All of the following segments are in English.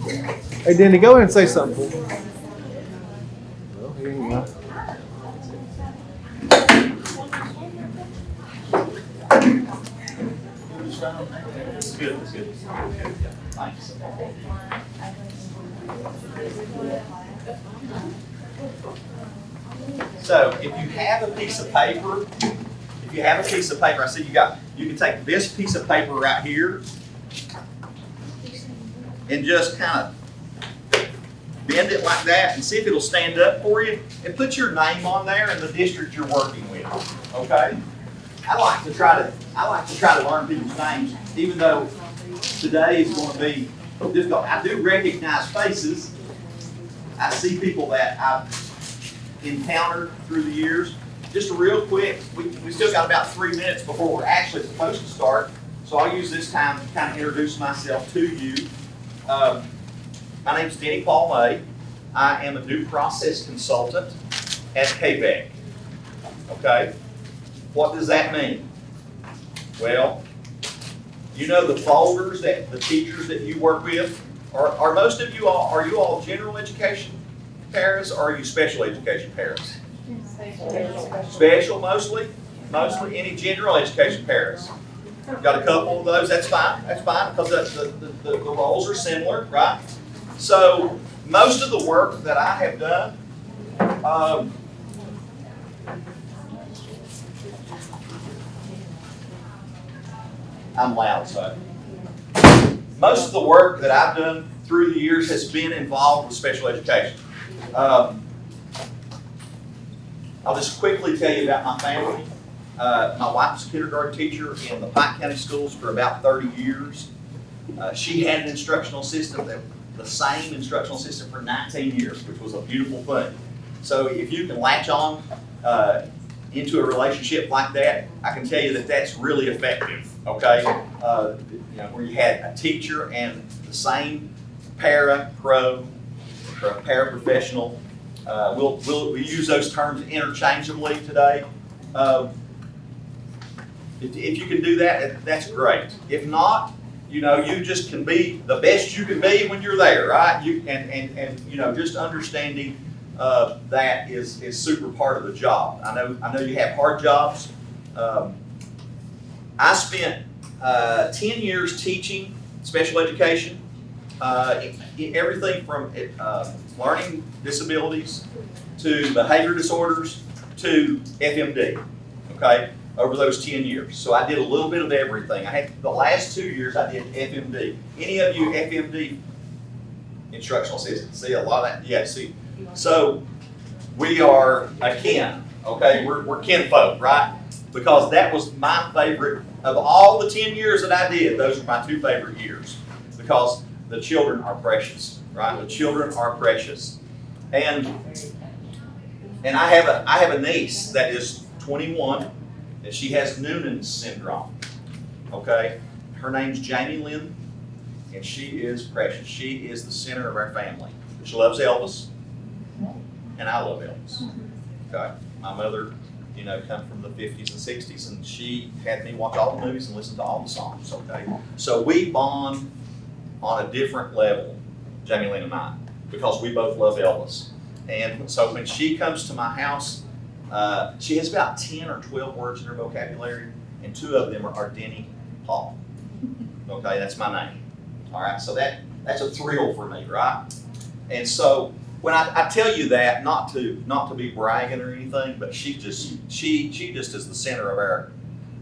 Hey, Denny, go in and say something. Well, here you go. That's good. That's good. Thanks. So if you have a piece of paper, I see you can take this piece of paper right here and just kind of bend it like that and see if it'll stand up for you and put your name on there and the district you're working with. Okay? I like to try to learn people's names, even though today is going to be difficult. I do recognize faces. I see people that I've encountered through the years. Just real quick, we still got about 3 minutes before we're actually supposed to start, so I'll use this time to kind of introduce myself to you. My name's Denny Paul May. I am a due process consultant at Quebec. Okay? What does that mean? Well, you know the folders that the teachers that you work with, are most of you all, are you all general education paras or are you special education paras? Special mostly? Mostly any general education paras? Got a couple of those, that's fine, because the roles are similar, right? So most of the work that I have done, I'm loud, so. Most of the work that I've done through the years has been involved with special education. I'll just quickly tell you about my family. My wife's a kindergarten teacher in the Pike County schools for about 30 years. She had an instructional assistant, the same instructional assistant for 19 years, which was a beautiful thing. So if you can latch on into a relationship like that, I can tell you that that's really effective, okay? Where you had a teacher and the same para-pro or a paraprofessional. We'll use those terms interchangeably today. If you can do that, that's great. If not, you just can be the best you can be when you're there, right? Just understanding that is super part of the job. I know you have hard jobs. I spent 10 years teaching special education, everything from learning disabilities to behavior disorders to FMD, okay, over those 10 years. So I did a little bit of everything. The last 2 years I did FMD. Any of you FMD instructional assistants? See a lot of that? Yeah, see. So we are akin, okay? We're kinfolk, right? Because that was my favorite. Of all the 10 years that I did, those are my 2 favorite years. Because the children are precious, right? The children are precious. And I have a niece that is 21, and she has Noonan's syndrome, okay? Her name's Jamie Lynn, and she is precious. She is the center of our family. She loves Elvis, and I love Elvis, okay? My mother, come from the 50s and 60s, and she had me watch all the movies and listen to all the songs, okay? So we bond on a different level, Jamie Lynn and I, because we both love Elvis. And so when she comes to my house, she has about 10 or 12 words in her vocabulary, and 2 of them are Denny Paul. Okay, that's my name. All right, so that's a thrill for me, right? And so when I tell you that, not to be bragging or anything, but she just is the center of our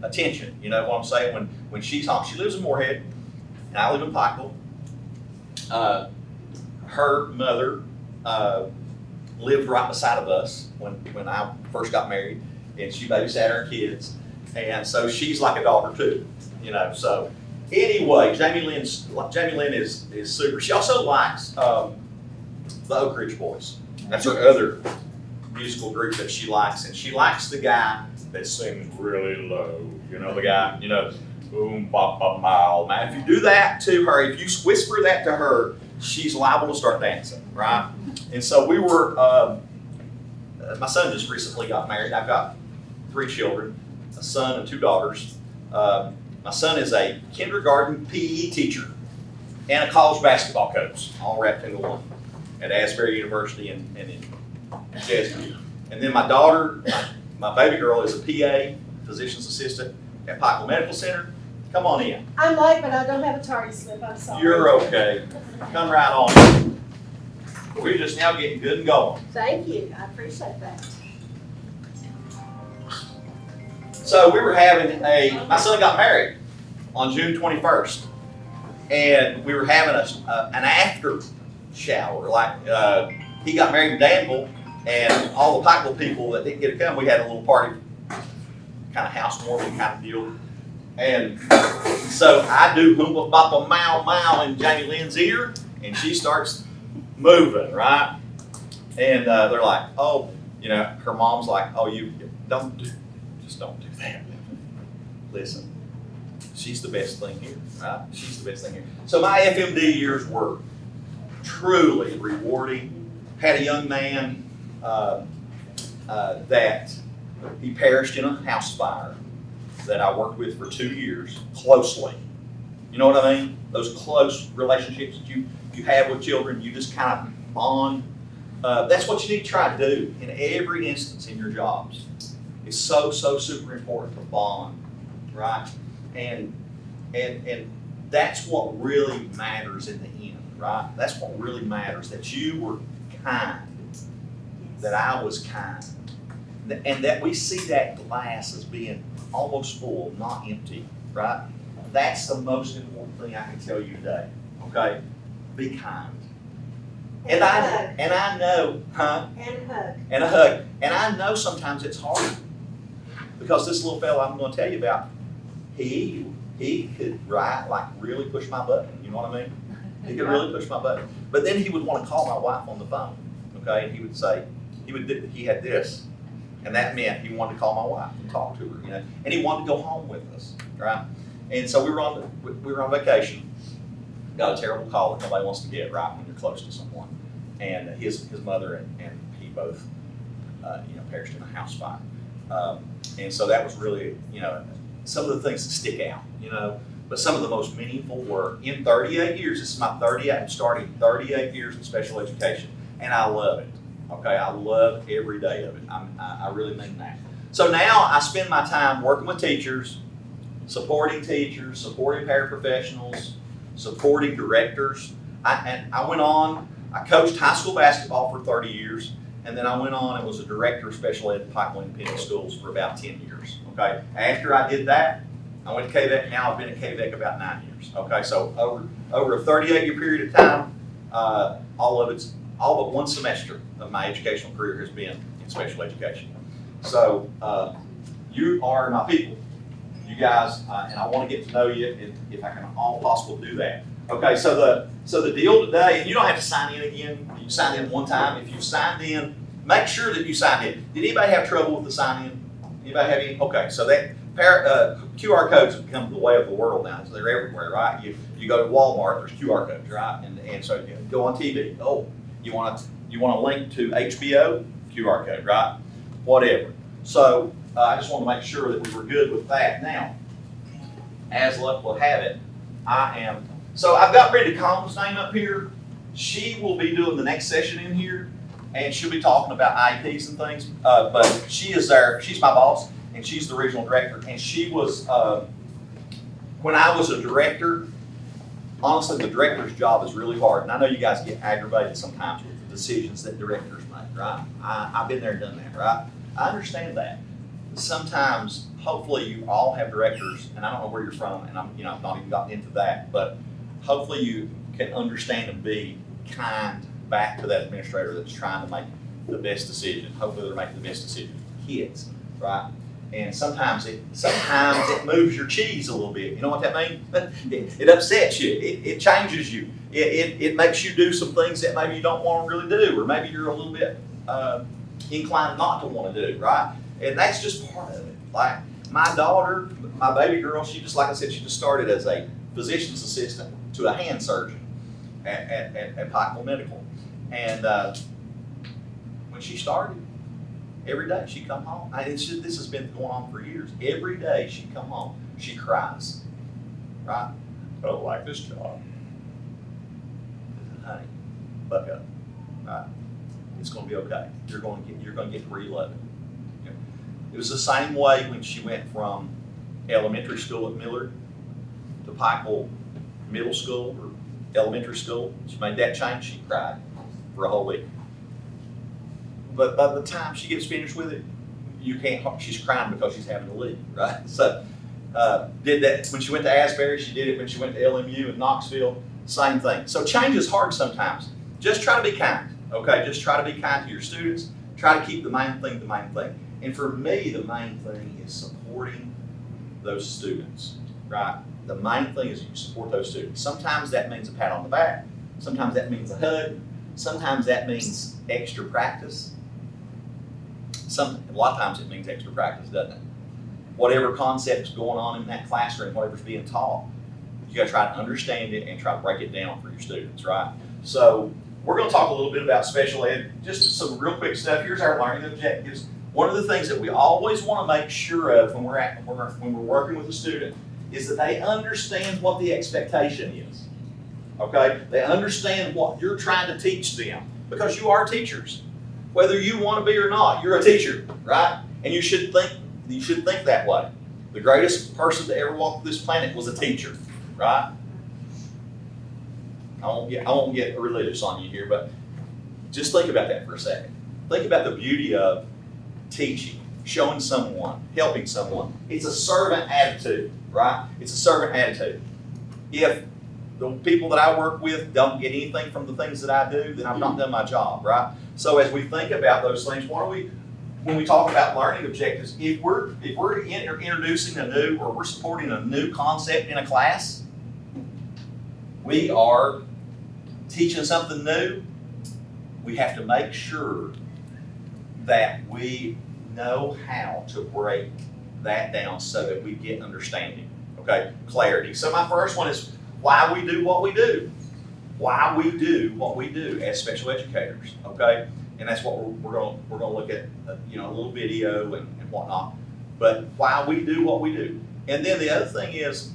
attention. You know what I'm saying? When she's home, she lives in Moorhead, and I live in Pikeville. Her mother lived right beside of us when I first got married, and she babysat our kids, and so she's like a daughter too, So anyway, Jamie Lynn is super. She also likes the Oak Ridge Boys. That's her other musical group that she likes, and she likes the guy that sings really low. The guy, boom, bop, bop, mile. Now, if you do that to her, if you whisper that to her, she's liable to start dancing, right? And so we were, my son just recently got married. I've got 3 children, a son and 2 daughters. My son is a kindergarten PE teacher. and a college basketball coach, all wrapped into one at Asbury University and in Chesney. And then my daughter, my baby girl, is a PA, physician's assistant at Pikeville Medical Center. Come on in. I'm late, but I don't have a tardy slip, I'm sorry. You're okay. Come right on. We're just now getting good and going. Thank you, I appreciate that. So we were having my son got married on June 21st. And we were having an after shower. Like, he got married in Danville, and all the Pikeville people that didn't get to come, we had a little party, kind of housewarming kind of deal. And so I do Hoomba Boppa Mow Mow in Jamie Lynn's ear, and she starts moving, right? And they're like, oh, her mom's like, oh, just don't do that. Listen, she's the best thing here, right? She's the best thing here. So my FMD years were truly rewarding. Had a young man that he perished in a house fire that I worked with for 2 years closely. You know what I mean? Those close relationships that you have with children, you just kind of bond. That's what you need to try to do in every instance in your jobs. It's so super important to bond, right? And that's what really matters in the end, right? That's what really matters, that you were kind, that I was kind, and that we see that glass as being almost full, not empty, right? That's the most important thing I can tell you today, okay? Be kind. And I know, And a hug. And I know sometimes it's hard, because this little fella I'm going to tell you about, he could really push my button. You know what I mean? He could really push my button. But then he would want to call my wife on the phone, okay? And he would say, he had this, and that meant he wanted to call my wife and talk to her, And he wanted to go home with us, right? And so we were on vacation. Got a terrible call that nobody wants to get, right, when you're close to someone. And his mother and he both, perished in a house fire. And so that was really, some of the things that stick out, but some of the most meaningful were in 38 years. This is my 38, I'm starting 38 years in special education, and I love it. Okay, I love every day of it. I really mean that. So now I spend my time working with teachers, supporting paraprofessionals, supporting directors. I coached high school basketball for 30 years, and then I went on and was a director of special ed at Pikeville Independent Schools for about 10 years. Okay, after I did that, I went to KVEC. Now I've been at KVEC about 9 years. Okay, so over a 38-year period of time, all but one semester of my educational career has been in special education. So you are my people, you guys, and I want to get to know you if I can all possible do that. Okay, so the deal today, and you don't have to sign in again. You signed in one time. If you signed in, make sure that you signed in. Did anybody have trouble with the sign in? Anybody have any? Okay, so that QR codes have become the way of the world now. So they're everywhere, right? You go to Walmart, there's QR codes, right? And so you go on TV. Oh, you want to link to HBO? QR code, right? Whatever. So I just want to make sure that we were good with that. Now, as luck will have it, so I've got Brenda Combs' name up here. She will be doing the next session in here, and she'll be talking about IEPs and things. But she is there. She's my boss, and she's the regional director. And she was, when I was a director, honestly, the director's job is really hard. And I know you guys get aggravated sometimes with the decisions that directors make, right? I've been there and done that, right? I understand that. Sometimes, hopefully, you all have directors, and I don't know where you're from, and I've not even gotten into that, but hopefully you can understand and be kind back to that administrator that's trying to make the best decision. Hopefully they're making the best decision for kids, right? And sometimes it moves your cheese a little bit. You know what that means? It upsets you. It changes you. It makes you do some things that maybe you don't want to really do, or maybe you're a little bit inclined not to want to do, right? And that's just part of it. Like my daughter, my baby girl, she just, like I said, she just started as a physician's assistant to a hand surgeon at Pikeville Medical. And when she started, every day she'd come home. This has been going on for years. Every day she'd come home, she cries, right? I don't like this job. honey, buck up, right? It's gonna be okay. You're gonna get to where you love it. You know, it was the same way when she went from elementary school at Millard to Pikeville Middle School or elementary school. She made that change, she cried for a whole week. But by the time she gets finished with it, she's crying because she's having to leave, right? So, did that when she went to Asbury, she did it when she went to LMU in Knoxville, same thing. So change is hard sometimes. Just try to be kind, okay? Just try to be kind to your students. Try to keep the main thing the main thing. And for me, the main thing is supporting those students, right? The main thing is you support those students. Sometimes that means a pat on the back. Sometimes that means a hug. Sometimes that means extra practice. A lot of times it means extra practice, doesn't it? Whatever concept's going on in that classroom, whatever's being taught, you gotta try to understand it and try to break it down for your students, right? So we're gonna talk a little bit about special ed, just some real quick stuff. Here's our learning objectives. One of the things that we always wanna make sure of when we're working with a student is that they understand what the expectation is, okay? They understand what you're trying to teach them, because you are teachers. Whether you want to be or not, you're a teacher, right? And you should think that way. The greatest person to ever walk this planet was a teacher, right? I won't get religious on you here, but just think about that for a second. Think about the beauty of teaching, showing someone, helping someone. It's a servant attitude, right? It's a servant attitude. If the people that I work with don't get anything from the things that I do, then I've not done my job, right? So as we think about those things, when we talk about learning objectives, if we're introducing a new or we're supporting a new concept in a class, we are teaching something new, we have to make sure that we know how to break that down so that we get understanding, okay? Clarity. So my first one is why we do what we do. Why we do what we do as special educators, okay? And that's what we're gonna look at, a little video and whatnot. But why we do what we do. And then the other thing is,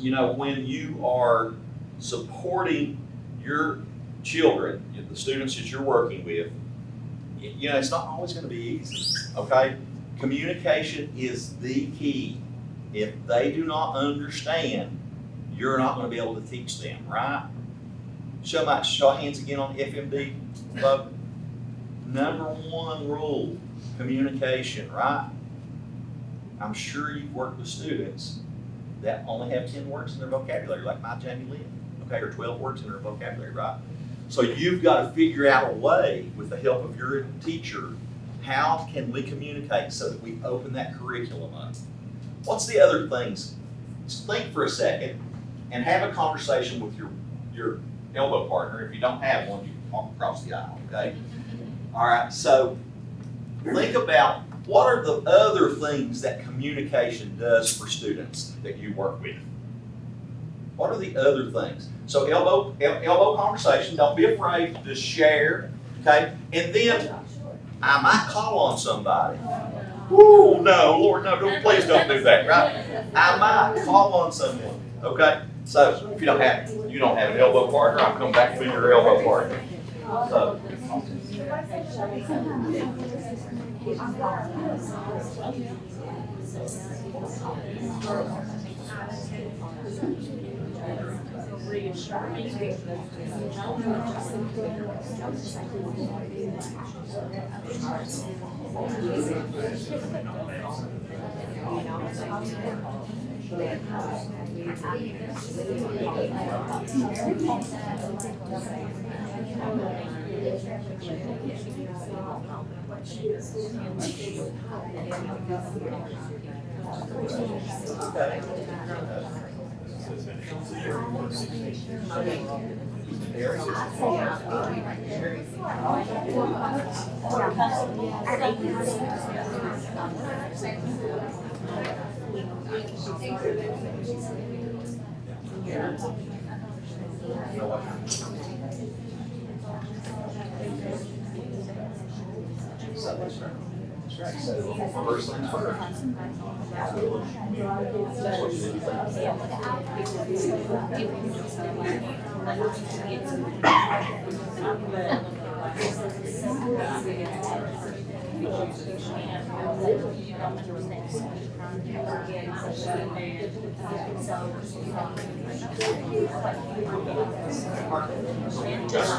when you are supporting your children, the students that you're working with, it's not always gonna be easy, okay? Communication is the key. If they do not understand, you're not going to be able to teach them, right? Show of hands again on FMD. Love. Number one rule, communication, right? I'm sure you've worked with students that only have 10 words in their vocabulary, like my Jamie Lynn, okay, or 12 words in their vocabulary, right? So you've got to figure out a way, with the help of your teacher, how can we communicate so that we open that curriculum up? What's the other things? Just think for a second and have a conversation with your elbow partner. If you don't have one, you can walk across the aisle, okay? All right, so think about what are the other things that communication does for students that you work with? What are the other things? So elbow conversation, don't be afraid, just share, okay? And then I might call on somebody. Ooh, no, Lord, no, please don't do that, right? I might call on someone, okay? So if you don't have an elbow partner, I'll come back to your elbow partner. So. First things first. Just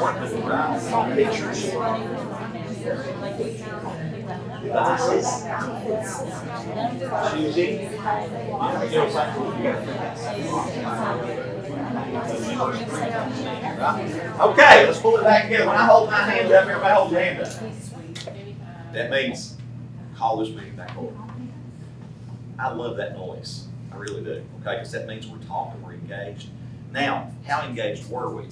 want to write pictures. Devices. Choosing. Okay, let's pull it back together. When I hold my hand up, everybody hold your hand up. That means call this meeting back over. I love that noise. I really do. Okay, because that means we're talking, we're engaged. Now, how engaged were we?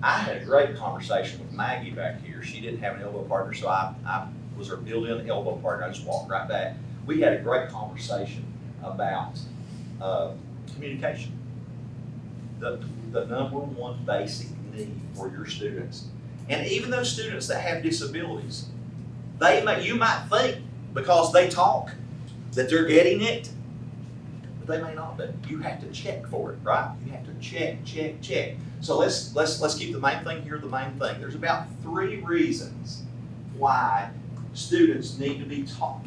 I had a great conversation with Maggie back here. She didn't have an elbow partner, so I was her built-in elbow partner. I just walked right back. We had a great conversation about communication. The number one basic need for your students. And even those students that have disabilities, you might think because they talk that they're getting it, but they may not be. You have to check for it, right? You have to check. So let's keep the main thing here the main thing. There's about 3 reasons why students need to be taught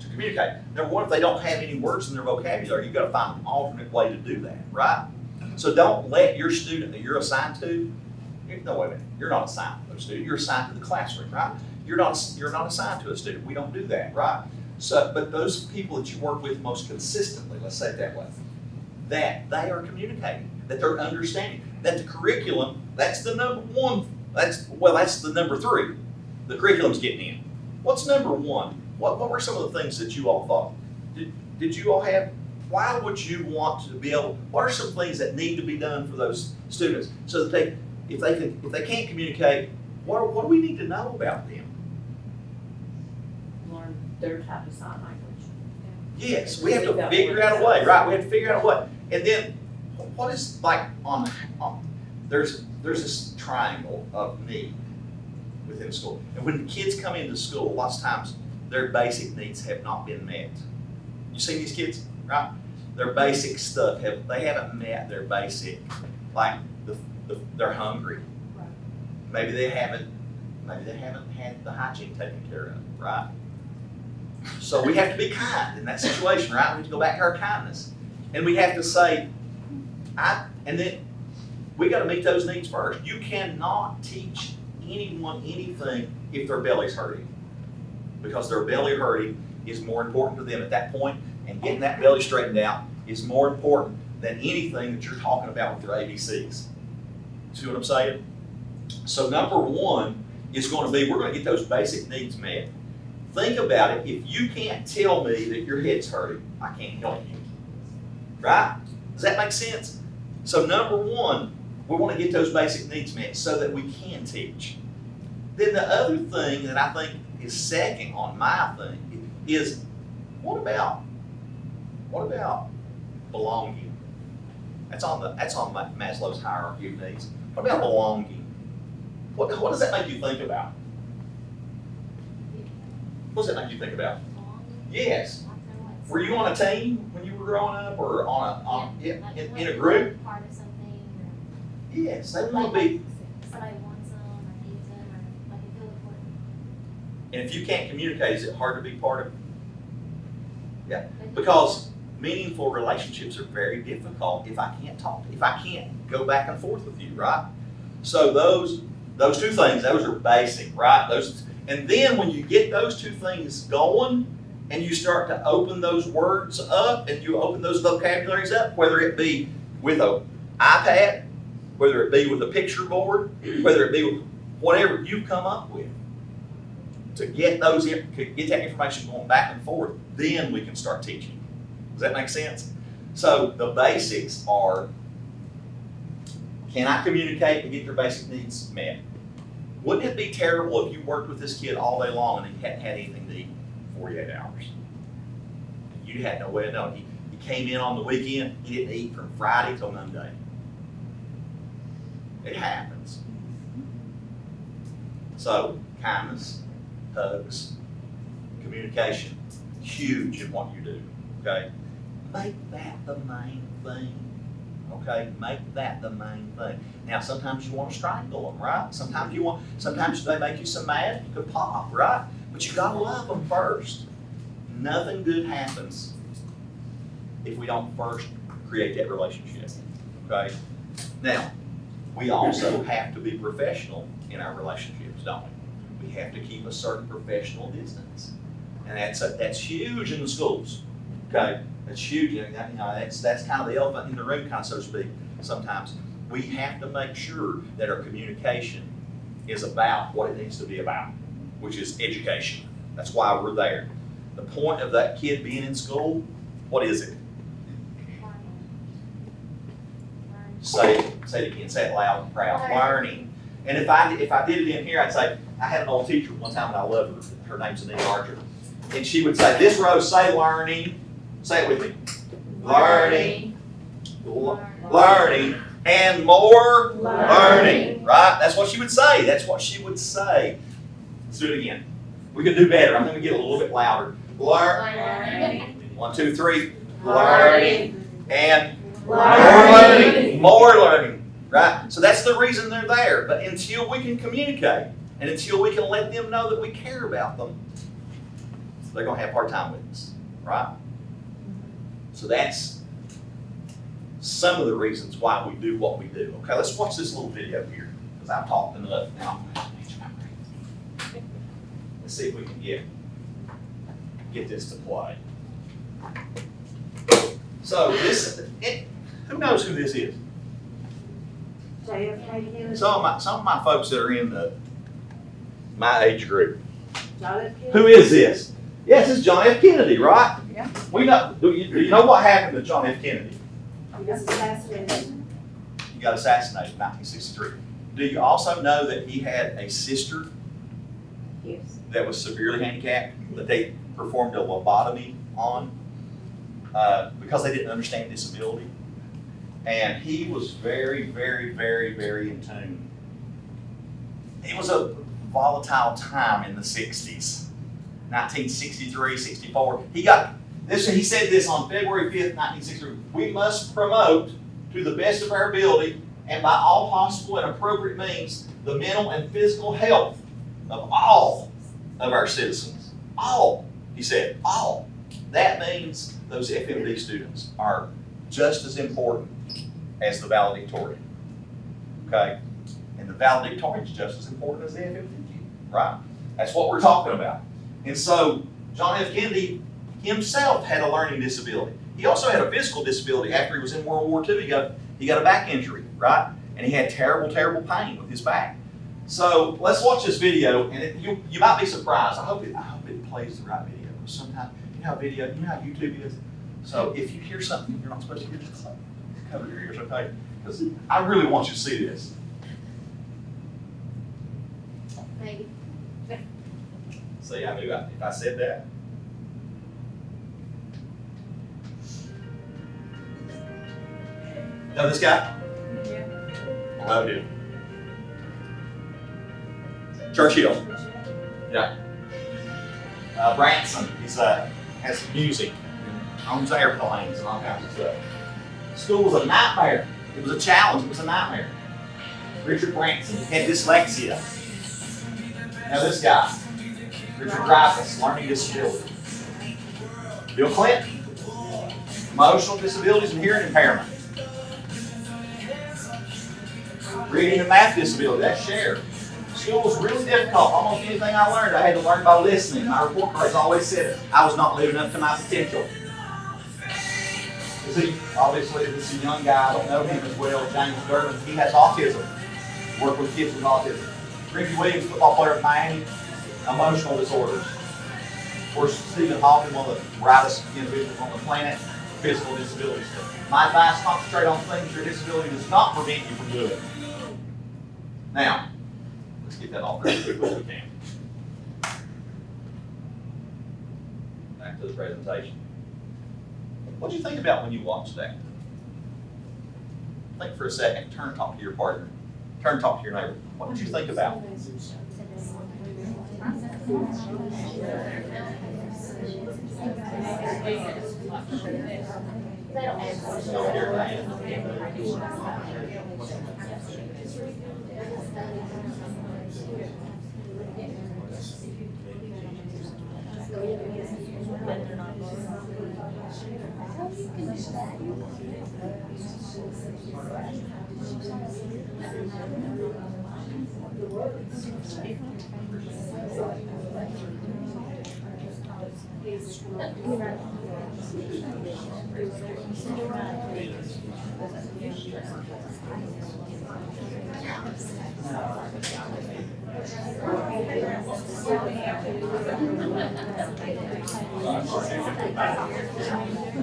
to communicate. Number one, if they don't have any words in their vocabulary, you've got to find an alternate way to do that, right? So don't let your student that you're assigned to, no, wait a minute, you're not assigned to a student, you're assigned to the classroom, right? You're not assigned to a student. We don't do that, right? So, but those people that you work with most consistently, let's say it that way, that they are communicating, that they're understanding, that the curriculum, that's the number one, that's the number 3. The curriculum's getting in. What's number 1? What were some of the things that you all thought? Did you all have, why would you want to be able, what are some things that need to be done for those students so that if they can't communicate, what do we need to know about them? Learn their type of sign language. Yes, we have to figure out a way, right? We have to figure out a way. And then, what is like there's this triangle of need within school. And when kids come into school, lots of times their basic needs have not been met. You seen these kids, right? Their basic stuff, they haven't met their basic, like they're hungry. Maybe they haven't had the hygiene taken care of, right? So we have to be kind in that situation, right? We have to go back to our kindness. And we have to say, and then we got to meet those needs first. You cannot teach anyone anything if their belly's hurting. Because their belly hurting is more important to them at that point, and getting that belly straightened out is more important than anything that you're talking about with your ABCs. See what I'm saying? So number 1 is going to be, we're going to get those basic needs met. Think about it. If you can't tell me that your head's hurting, I can't help you. Right? Does that make sense? So number 1, we want to get those basic needs met so that we can teach. Then the other thing that I think is second on my thing is, what about belonging? That's on Maslow's hierarchy of needs. What about belonging? What does that make you think about? What does that make you think about? Yes. Were you on a team when you were growing up, or in a group? Part of something, Yes, they or want to be. somebody wants them or needs them, or like they feel important. And if you can't communicate, is it hard to be part of? Yeah, because meaningful relationships are very difficult if I can't talk, if I can't go back and forth with you, right? So those 2 things, those are basic, right? And then when you get those 2 things going, and you start to open those words up, and you open those vocabularies up, whether it be with an iPad, whether it be with a picture board, whether it be with whatever you've come up with, to get that information going back and forth, then we can start teaching. Does that make sense? So the basics are, can I communicate and get their basic needs met? Wouldn't it be terrible if you worked with this kid all day long and he hadn't had anything to eat for 48 hours? You had no way of knowing. He came in on the weekend, he didn't eat from Friday till Monday. It happens. So kindness, hugs, communication, huge in what you do, okay? Make that the main thing. Okay, make that the main thing. Now, sometimes you want to strangle them, right? Sometimes they make you so mad you could pop, right? But you gotta love them first. Nothing good happens if we don't first create that relationship, okay? Now, we also have to be professional in our relationships, don't we? We have to keep a certain professional distance. And that's huge in the schools, okay? That's huge, that's kind of the elephant in the room, kind of so to speak, sometimes. We have to make sure that our communication is about what it needs to be about, which is education. That's why we're there. The point of that kid being in school, what is it? Say it again, say it loud and proud. Learning. And if I did it in here, I'd say, I had an old teacher one time and I loved her. Her name's Denny Archer. And she would say, this row, say learning. Say it with me. Learning. Learning. And more learning. Right? That's what she would say. That's what she would say. Let's do it again. We could do better. I'm going to get a little bit louder. Learning. 1, 2, 3. Learning. And more learning. More learning. Right? So that's the reason they're there. But until we can communicate and until we can let them know that we care about them, they're going to have a hard time with us. Right? So that's some of the reasons why we do what we do. Okay, let's watch this little video here because I've talked enough now. Let's see if we can get this to play. So who knows who this is? Some of my folks that are in my age group. Who is this? Yes, it's John F. Kennedy, right? Yeah. We know. Do you know what happened to John F. Kennedy? He was assassinated. He got assassinated in 1963. Do you also know that he had a sister Yes. that was severely handicapped that they performed a lobotomy on because they didn't understand disability? And he was very, very, very, very in tune. It was a volatile time in the 60s. 1963, 64. He said this on February 5th, 1963. We must promote to the best of our ability and by all possible and appropriate means the mental and physical health of all of our citizens. All, he said, all. That means those FMD students are just as important as the valedictorian. Okay? And the valedictorian is just as important as the FMD, right? That's what we're talking about. And so, John F. Kennedy himself had a learning disability. He also had a physical disability after he was in World War II. He got a back injury, right? And he had terrible, terrible pain with his back. So let's watch this video, and you might be surprised. I hope it plays the right video. Sometimes you know how YouTube is. So if you hear something you're not supposed to hear, just cover your ears, okay? Because I really want you to see this. Maybe. See, I knew if I said that. Know this guy? Yeah. Love him. Churchill. Yeah. Branson. Has music and owns airplanes and all kinds of stuff. School was a nightmare. It was a challenge. It was a nightmare. Richard Branson had dyslexia. Now this guy, Richard Dreyfuss, learning disability. Bill Clinton, emotional disabilities and hearing impairment. Reading and math disability, that's shared. School was really difficult. Almost anything I learned, I had to learn by listening. My report cards always said I was not living up to my potential. You see, obviously, this is a young guy. I don't know him as well. James Durbin, he has autism. Work with kids with autism. Ricky Williams, football player of Miami, emotional disorders. Of course, Stephen Hawking, one of the brightest individuals on the planet, physical disabilities. My advice, concentrate on things your disability does not prevent you from doing. Now, let's get that off there as quickly as we can. Back to the presentation. What did you think about when you watched that? Think for a second. Turn and talk to your partner. Turn and talk to your neighbor. What did you think about? They don't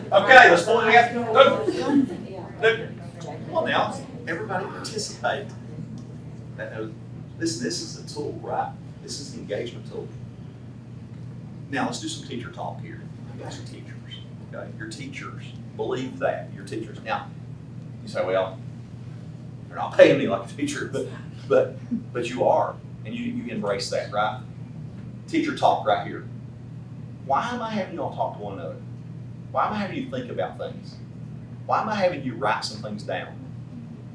Okay, let's pull it together. Look. Come on now, everybody participate. This is a tool, right? This is an engagement tool. Now, let's do some teacher talk here. You guys are teachers, okay? You're teachers. Believe that, you're teachers. Now, you say, well, they're not paying me like a teacher, but you are, and you embrace that, right? Teacher talk right here. Why am I having you all talk to one another? Why am I having you think about things? Why am I having you write some things down?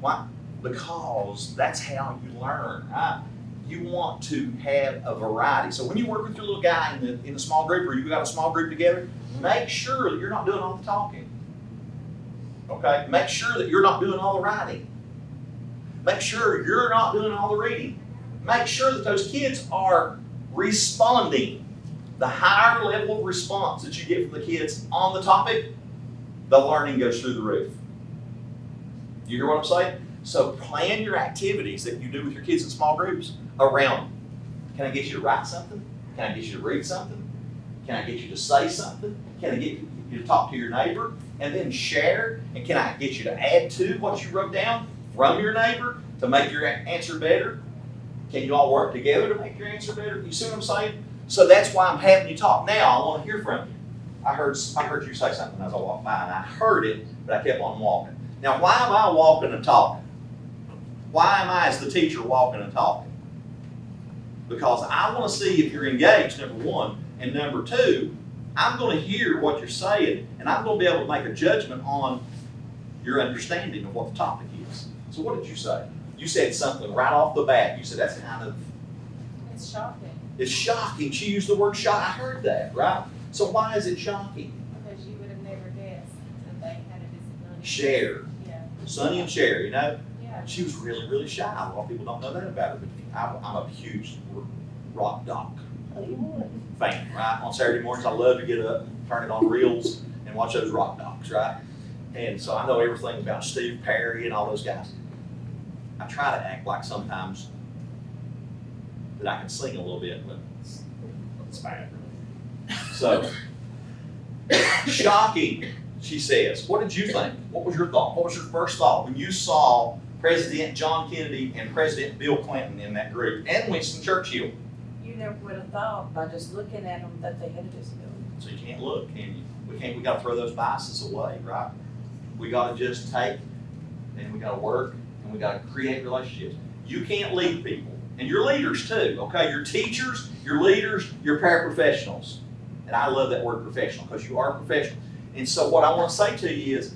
Why? Because that's how you learn, right? You want to have a variety. So when you work with your little guy in the small group, or you got a small group together, make sure that you're not doing all the talking. Okay? Make sure that you're not doing all the writing. Make sure you're not doing all the reading. Make sure that those kids are responding. The higher level of response that you get from the kids on the topic, the learning goes through the roof. You hear what I'm saying? So plan your activities that you do with your kids in small groups around. Can I get you to write something? Can I get you to read something? Can I get you to say something? Can I get you to talk to your neighbor and then share? And can I get you to add to what you wrote down from your neighbor to make your answer better? Can you all work together to make your answer better? You see what I'm saying? So that's why I'm having you talk. Now I want to hear from you. I heard you say something as I walked by, and I heard it, but I kept on walking. Now, why am I walking and talking? Why am I, as the teacher, walking and talking? Because I want to see if you're engaged, number one, and number two, I'm going to hear what you're saying, and I'm going to be able to make a judgment on your understanding of what the topic is. So what did you say? You said something right off the bat. You said that's kind of... It's shocking. It's shocking. She used the word shock. I heard that, right? So why is it shocking? Because you would have never guessed that they had a disability. Share. Yeah. Sonny and Cher, you know? Yeah. She was really, really shy. A lot of people don't know that about her, but I'm a huge rock doc fan, right? On Saturday mornings, I love to get up, turn it on reels, and watch those rock docs, right? And so I know everything about Steve Perry and all those guys. I try to act like sometimes that I can sing a little bit, but it's bad. So, shocking, she says. What did you think? What was your thought? What was your first thought when you saw President John Kennedy and President Bill Clinton in that group, and Winston Churchill? You never would have thought by just looking at them that they had a disability. So you can't look, can you? We got to throw those biases away, right? We got to just take, and we got to work, and we got to create relationships. You can't lead people, and you're leaders too, okay? You're teachers, you're leaders, you're paraprofessionals. And I love that word professional, because you are a professional. And so what I want to say to you is,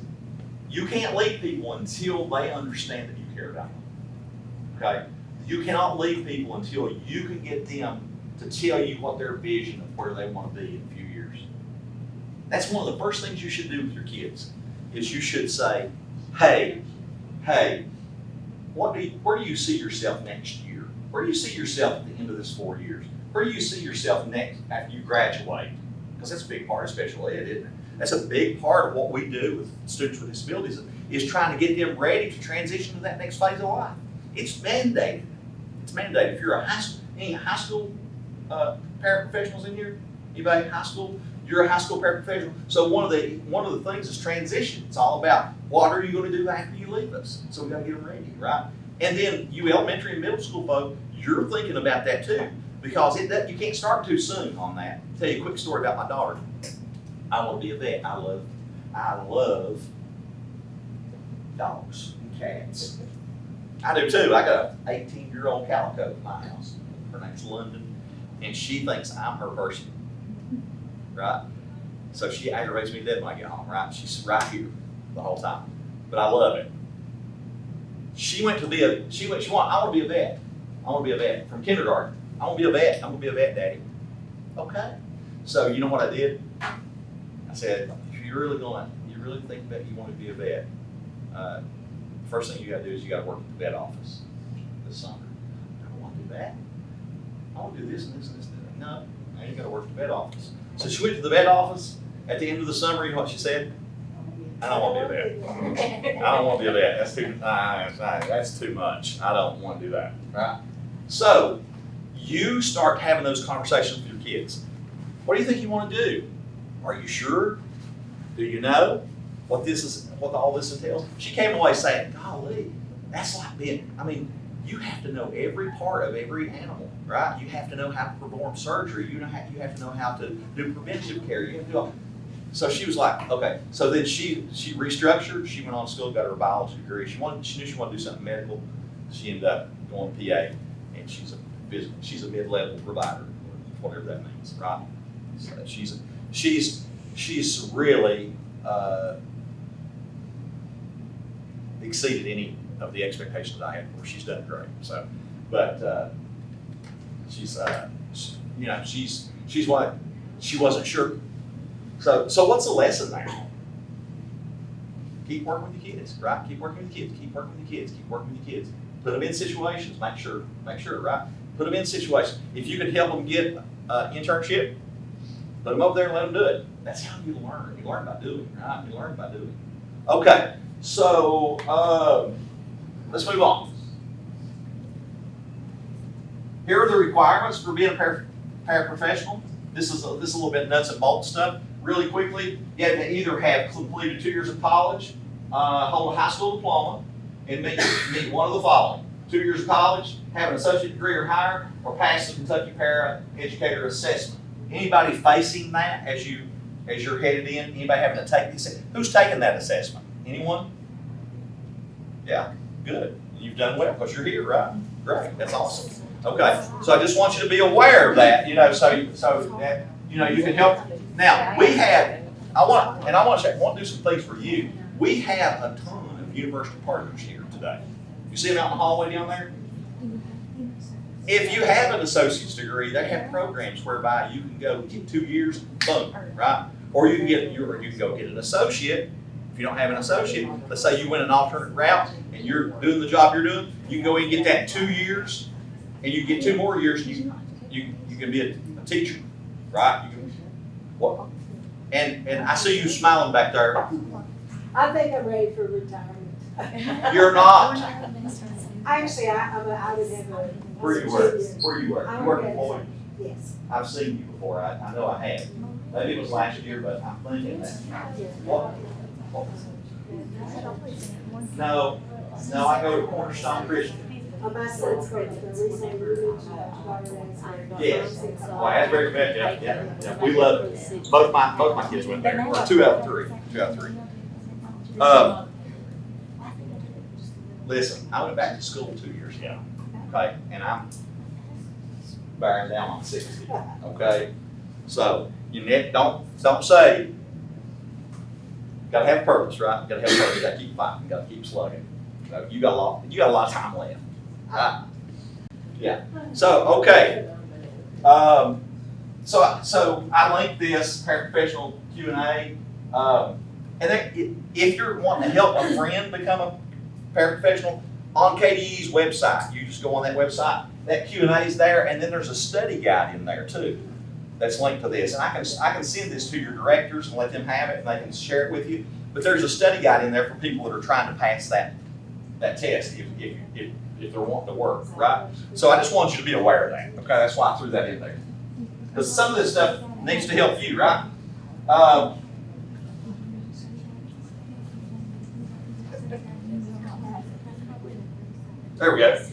you can't lead people until they understand that you care about them, okay? You cannot lead people until you can get them to tell you what their vision of where they want to be in a few years. That's one of the first things you should do with your kids, is you should say, hey, where do you see yourself next year? Where do you see yourself at the end of this 4 years? Where do you see yourself next after you graduate? Because that's a big part of special ed, isn't it? That's a big part of what we do with students with disabilities, is trying to get them ready to transition to that next phase of life. It's mandated. It's mandated. If you're any high school paraprofessionals in here? Anybody high school? You're a high school paraprofessional. So one of the things is transition. It's all about what are you going to do after you leave us? So we got to get them ready, right? And then you elementary and middle school folk, you're thinking about that too, because you can't start too soon on that. I'll tell you a quick story about my daughter. I want to be a vet. I love dogs and cats. I do too. I got an 18-year-old calico in my house. Her name's London, and she thinks I'm her person, right? So she aggravates me to death when I get home, right? She's right here. the whole time, but I love it. She went to be I want to be a vet. I want to be a vet from kindergarten. I want to be a vet. I'm going to be a vet, Daddy. Okay. So you know what I did? I said, if you really think that you want to be a vet, first thing you got to do is you got to work at the vet office this summer. I don't want to do that. I want to do this and this and this. No, I ain't got to work at the vet office. So she went to the vet office. At the end of the summer, you know what she said? I don't want to be a vet. I don't want to be a vet. That's too much. I don't want to do that. Right? So you start having those conversations with your kids. What do you think you want to do? Are you sure? Do you know what all this entails? She came away saying, golly, that's like being, you have to know every part of every animal, right? You have to know how to perform surgery. You have to know how to do preventive care. You have to do all. So she was like, okay. So then she restructured. She went on to school, got her biology degree. She knew she wanted to do something medical. She ended up going PA, and she's a mid-level provider, whatever that means, right? So she's really exceeded any of the expectations I had for her. She's done great. So, but she's what she wasn't sure. So what's the lesson there? Keep working with the kids, right? Keep working with the kids. Keep working with the kids. Keep working with the kids. Put them in situations. Make sure, right? Put them in situations. If you can help them get internship, put them over there and let them do it. That's how you learn. You learn by doing, right? You learn by doing. Okay, so let's move on. Here are the requirements for being a paraprofessional. This is a little bit nuts and bolts stuff. Really quickly, you have to either have completed 2 years of college, hold a high school diploma, and meet one of the following: 2 years of college, have an associate degree or higher, or pass the Kentucky Para Educator Assessment. Anybody facing that as you're headed in? Anybody having to take this? Who's taking that assessment? Anyone? Yeah, good. You've done well because you're here, right? Great. That's awesome. Okay, so I just want you to be aware of that. So that you can help. Now I want to do some things for you. We have a ton of university partners here today. You see them out in the hallway down there? If you have an associate's degree, they have programs whereby you can go get 2 years, boom, right? Or you can go get an associate. If you don't have an associate, let's say you went an alternate route and you're doing the job you're doing, you can go in and get that 2 years, and you get 2 more years, and you can be a teacher, right? And I see you smiling back there. I think I'm ready for retirement. You're not. Actually, I would have a. Where you were? You work at Floyd? Yes. I've seen you before. I know I have. Maybe it was last year, but I'm thinking that. What? No, I go to Cornerstone Christian. My son's going to the recent religion. Yes. Well, Asbury Met, yeah. We love it. Both my kids went there. Or 2 out of 3. 2 out of 3. Listen, I went back to school 2 years ago. Okay, and I'm bearing down on 60. Okay, so don't say. Got to have purpose, right? Got to have purpose. Got to keep fighting. Got to keep slugging. So you got a lot of time left. Right? Yeah. So okay. So I linked this paraprofessional Q&A, and then if you're wanting to help a friend become a paraprofessional, on KDE's website, you just go on that website. That Q&A is there, and then there's a study guide in there too that's linked to this. And I can send this to your directors and let them have it, and they can share it with you. But there's a study guide in there for people that are trying to pass that test if they're wanting to work, right? So I just want you to be aware of that. Okay, that's why I threw that in there. Because some of this stuff needs to help you, right? There we go.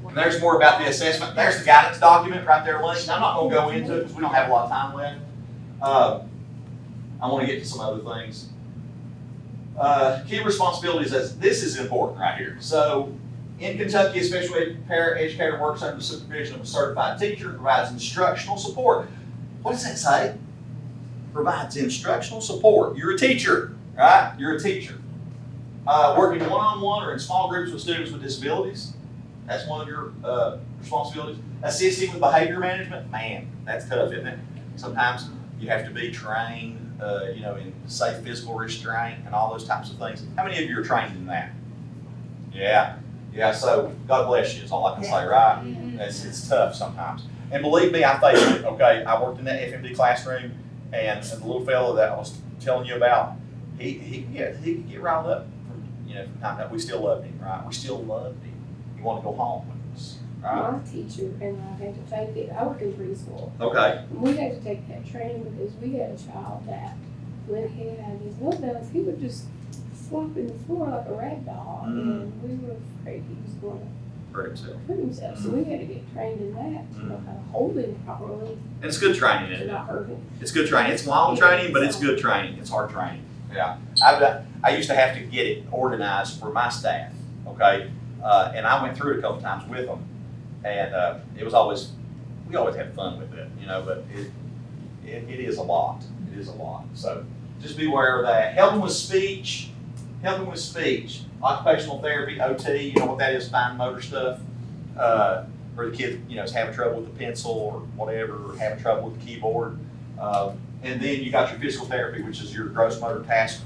And there's more about the assessment. There's the guidance document right there linked. I'm not going to go into it because we don't have a lot of time left. I want to get to some other things. Key responsibilities, this is important right here. So in Kentucky, a special ed educator works under the supervision of a certified teacher and provides instructional support. What does that say? Provides instructional support. You're a teacher, right? You're a teacher. Working one-on-one or in small groups with students with disabilities, that's one of your responsibilities. Assisting with behavior management, man, that's tough, isn't it? Sometimes you have to be trained, in safe physical restraint and all those types of things. How many of you are trained in that? Yeah, so God bless you is all I can say, right? It's tough sometimes. And believe me, I faced it, okay? I worked in that FMD classroom, and the little fellow that I was telling you about, he could get riled up from time to time. We still loved him, right? We still loved him. He wanted to go home with us, right? My teacher and I had to take it, I work in preschool. Okay. We had to take that training because we had a child that when he had his nose, he would just flop in the floor like a rag doll. And we were afraid he was going to For himself. hurt himself. So we had to get trained in that, to know how to hold him properly, And it's good training, to isn't it? not hurt him. It's good training. It's long training, but it's good training. It's hard training. Yeah. I used to have to get it organized for my staff, okay? And I went through it a couple times with them. And it was always, we always had fun with it, but it is a lot. It is a lot. So just be aware of that. Helping with speech. Occupational therapy, OT, you know what that is, fine motor stuff. Where the kid, is having trouble with the pencil or whatever, or having trouble with the keyboard. And then you got your physical therapy, which is your gross motor task,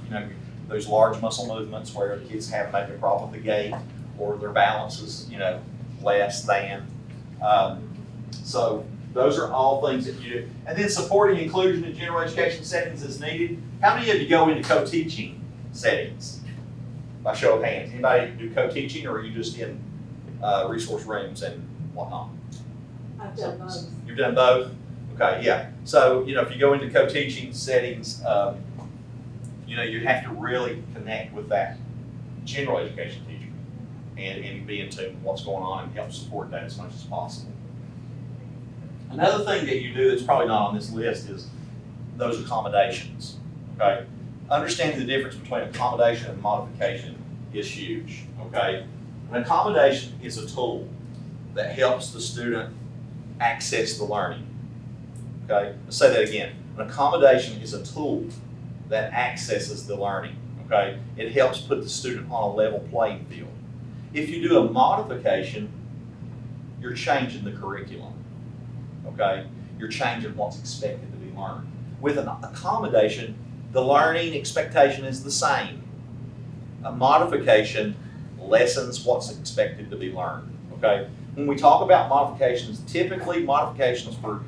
those large muscle movements where the kids have maybe a problem with the gait or their balance is, less than. So those are all things that you do. And then supporting inclusion in general education settings as needed. How many of you go into co-teaching settings? By show of hands. Anybody do co-teaching, or are you just in resource rooms and whatnot? I've done both. You've done both? Okay, yeah. So, if you go into co-teaching settings, you have to really connect with that general education teacher and be in tune with what's going on and help support that as much as possible. Another thing that you do that's probably not on this list is those accommodations, okay? Understanding the difference between accommodation and modification is huge, okay? An accommodation is a tool that helps the student access the learning, okay? Let's say that again. An accommodation is a tool that accesses the learning, okay? It helps put the student on a level playing field. If you do a modification, you're changing the curriculum, okay? You're changing what's expected to be learned. With an accommodation, the learning expectation is the same. A modification lessens what's expected to be learned, okay? When we talk about modifications, typically modifications for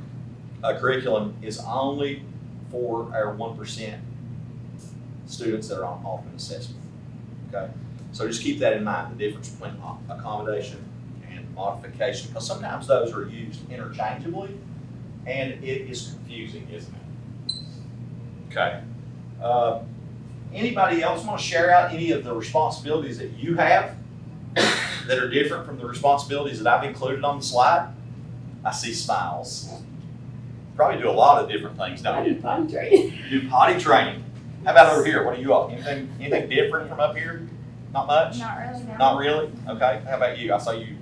a curriculum is only for our 1% students that are on alternate assessment, okay? So just keep that in mind, the difference between accommodation and modification, because sometimes those are used interchangeably, and it is confusing, isn't it? Okay. Anybody else want to share out any of the responsibilities that you have that are different from the responsibilities that I've included on the slide? I see smiles. Probably do a lot of different things, I don't do you? potty training. You do potty training. How about over here? What do you all? Anything different from up here? Not much? Not really, no. Not really? Okay. How about you? I saw you.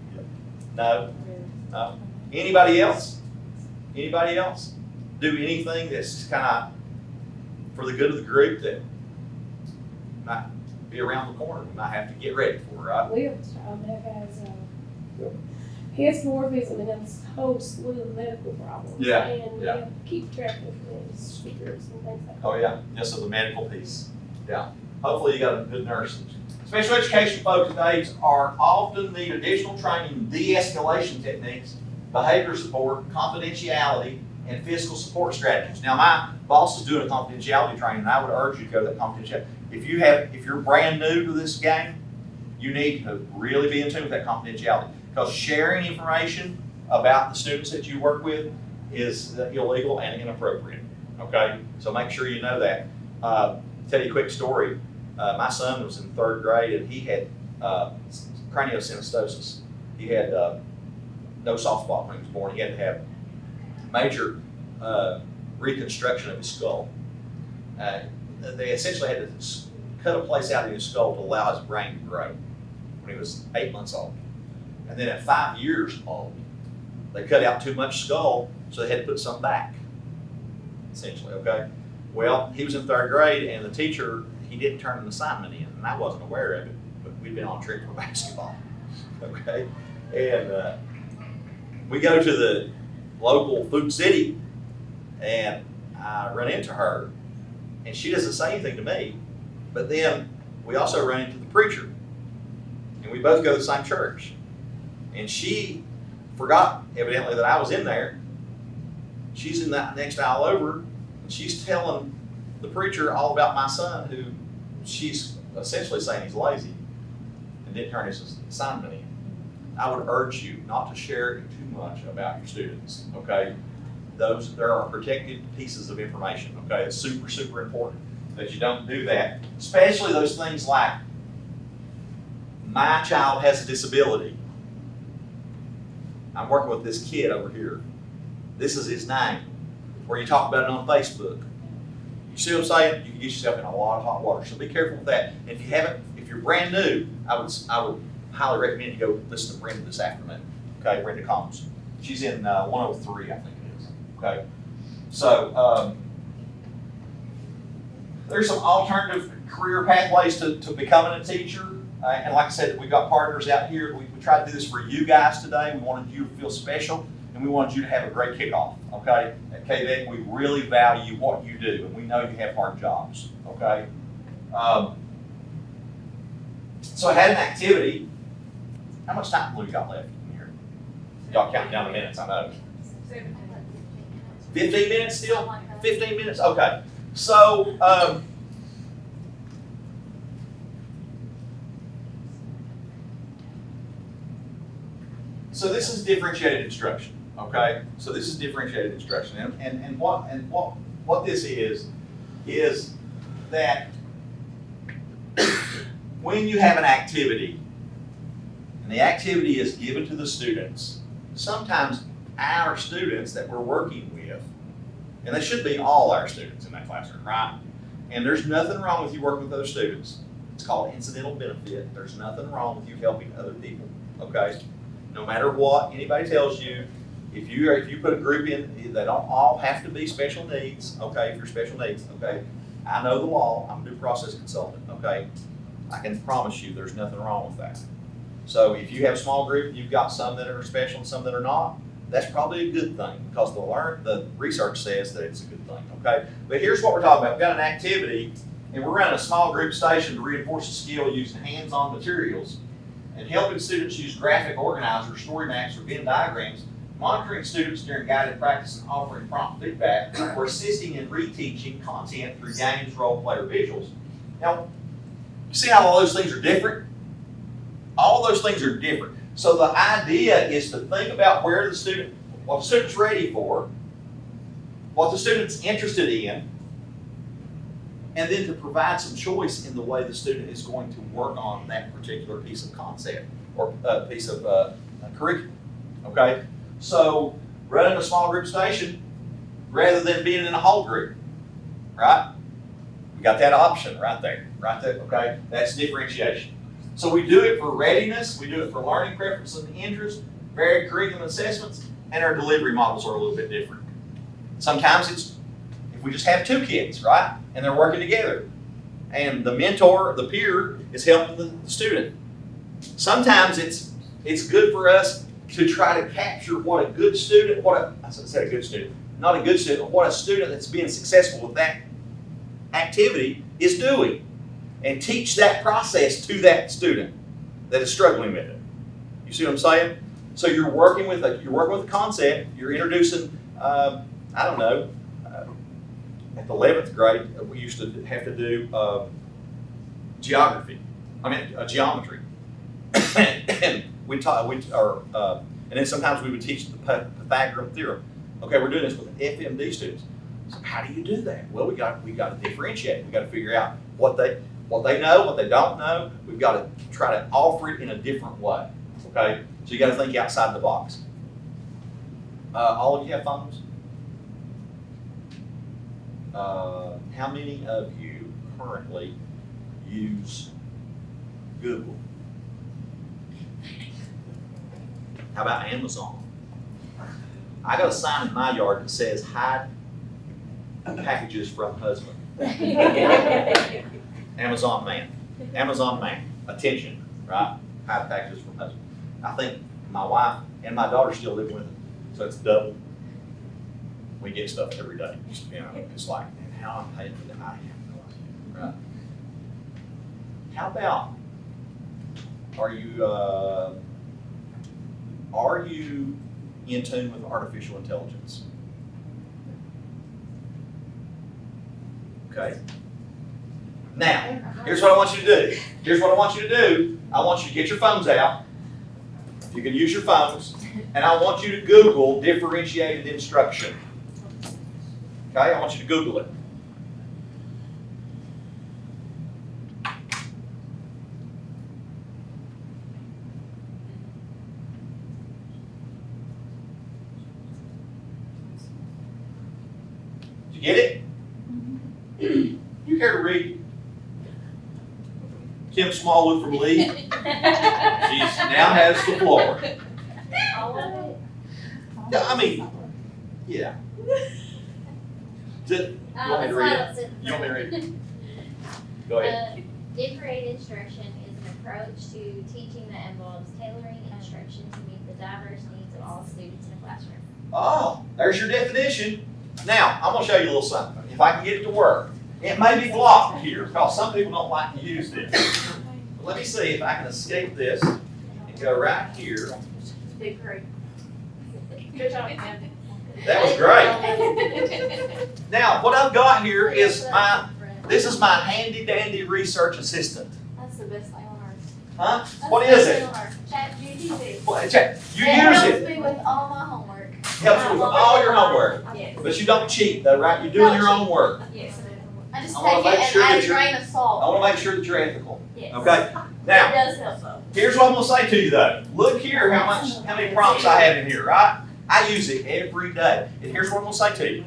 No? No? Anybody else? Anybody else? Do anything that's kind of for the good of the group that might be around the corner, we might have to get ready for, right? We have a child that has, he has dwarfism and a whole slew of medical problems. Yeah, And we yeah. have to keep track of his sugars and things like that. Oh, yeah. Yes, so the medical piece. Yeah. Hopefully you got a good nurse. Special education folks today are often need additional training in de-escalation techniques, behavior support, confidentiality, and physical support strategies. Now, my boss is doing a confidentiality training, and I would urge you to go to that confidentiality. If you're brand new to this game, you need to really be in tune with that confidentiality, because sharing information about the students that you work with is illegal and inappropriate. Okay, so make sure you know that. Tell you a quick story. My son was in 3rd grade, and he had craniosynostosis. He had no soft spot when he was born. He had to have major reconstruction of his skull. They essentially had to cut a place out in his skull to allow his brain to grow when he was 8 months old. And then at 5 years old, they cut out too much skull, so they had to put some back, essentially, okay? Well, he was in 3rd grade, and the teacher, he didn't turn an assignment in. and I wasn't aware of it, but we'd been on a trip for basketball, okay? And we go to the local food city, and I run into her, and she doesn't say anything to me, but then we also run into the preacher, and we both go to the same church. And she forgot, evidently, that I was in there. She's in that next aisle over, and she's telling the preacher all about my son, who she's essentially saying he's lazy and didn't turn his assignment in. I would urge you not to share too much about your students, okay? There are protected pieces of information, okay? It's super, super important that you don't do that, especially those things like, my child has a disability. I'm working with this kid over here. This is his name. Or you talk about it on Facebook. You see what I'm saying? You can get yourself in a lot of hot water. So be careful with that. And if you're brand new, I would highly recommend you go listen to Brenda this afternoon. Okay, Brenda Combs. She's in 103, I think it is. Okay. So there's some alternative career pathways to becoming a teacher. And like I said, we've got partners out here. We tried to do this for you guys today. We wanted you to feel special, and we wanted you to have a great kickoff, okay? At KVEC, we really value what you do, and we know you have hard jobs, okay? So I had an activity. How much time have we got left in here? Y'all counting down the minutes, I know. 15 minutes still? 15 minutes? Okay. So, so this is differentiated instruction, okay? So this is differentiated instruction, and what this is that when you have an activity, and the activity is given to the students, sometimes our students that we're working with, and they should be all our students in that classroom, right? And there's nothing wrong with you working with other students. It's called incidental benefit. There's nothing wrong with you helping other people, okay? No matter what anybody tells you, if you put a group in, they don't all have to be special needs, okay, if you're special needs, okay? I know the law, I'm a due process consultant, okay? I can promise you there's nothing wrong with that. So if you have a small group, you've got some that are special and some that are not, that's probably a good thing, because the research says that it's a good thing, okay? But here's what we're talking about. We've got an activity, and we're running a small group station to reinforce the skill using hands-on materials and helping students use graphic organizers, story maps, or Venn diagrams, monitoring students during guided practice and offering prompt feedback, or assisting in reteaching content through games, role play, or visuals. Now, you see how all those things are different? All those things are different. So the idea is to think about what the student's ready for, what the student's interested in, and then to provide some choice in the way the student is going to work on that particular piece of concept or piece of curriculum, okay? So running a small group station rather than being in a whole group, right? We got that option right there, okay? That's differentiation. So we do it for readiness, we do it for learning preference and interest, varied curriculum assessments, and our delivery models are a little bit different. Sometimes it's if we just have two kids, right? And they're working together. And the mentor, the peer, is helping the student. Sometimes it's good for us to try to capture what a good student, I said a good student, not a good student, what a student that's being successful with that activity is doing. And teach that process to that student that is struggling with it. You see what I'm saying? So you're working with a concept, you're introducing, I don't know, at the 11th grade, we used to have to do geometry. And and then sometimes we would teach the Pythagorean theorem. Okay, we're doing this with FMD students. So how do you do that? Well, we got to differentiate. We got to figure out what they know, what they don't know. We've got to try to offer it in a different way. Okay, so you got to think outside the box. All of you have phones? How many of you currently use Google? How about Amazon? I got a sign in my yard that says hide packages from husband. Amazon man. Amazon Man, attention, right? Hide packages from husband. I think my wife and my daughter still live with it, so it's double. We get stuff every day, you know, it's like, and how I'm paying for that, I have no idea, right? How about, are you in tune with artificial intelligence? Okay. Now, here's what I want you to do. Here's what I want you to do. I want you to get your phones out. You can use your phones, and I want you to Google differentiated instruction. Okay, I want you to Google it. Did you get it? You care to read? Kim Smallwood from Lee. She now has the floor. All of it? Yeah, I mean, yeah. You want me to read it? You want me to read it? Go ahead. Differentiated instruction is an approach to teaching that involves tailoring instruction to meet the diverse needs of all students in a classroom. Oh, there's your definition. Now, I'm gonna show you a little something. If I can get it to work. It may be blocked here, because some people don't like to use this. But let me see if I can escape this and go right here. Big great. Good job, Ken. That was great. Now, what I've got here is this is my handy dandy research assistant. That's the best thing on earth. Huh? That's What the is best it? thing on earth. ChatGPT. Well, check. You It use helps it. me with all my homework. Helps you with all your homework. Yes. But you don't cheat though, right? You're doing your own work. Yes. I just I wanna take it make sure and add that a you're- grain of salt. I wanna make sure that you're ethical. Yes. Okay? It Now, does help though. here's what I'm gonna say to you though. Look here how many prompts I have in here, right? I use it every day. And here's what I'm gonna say to you.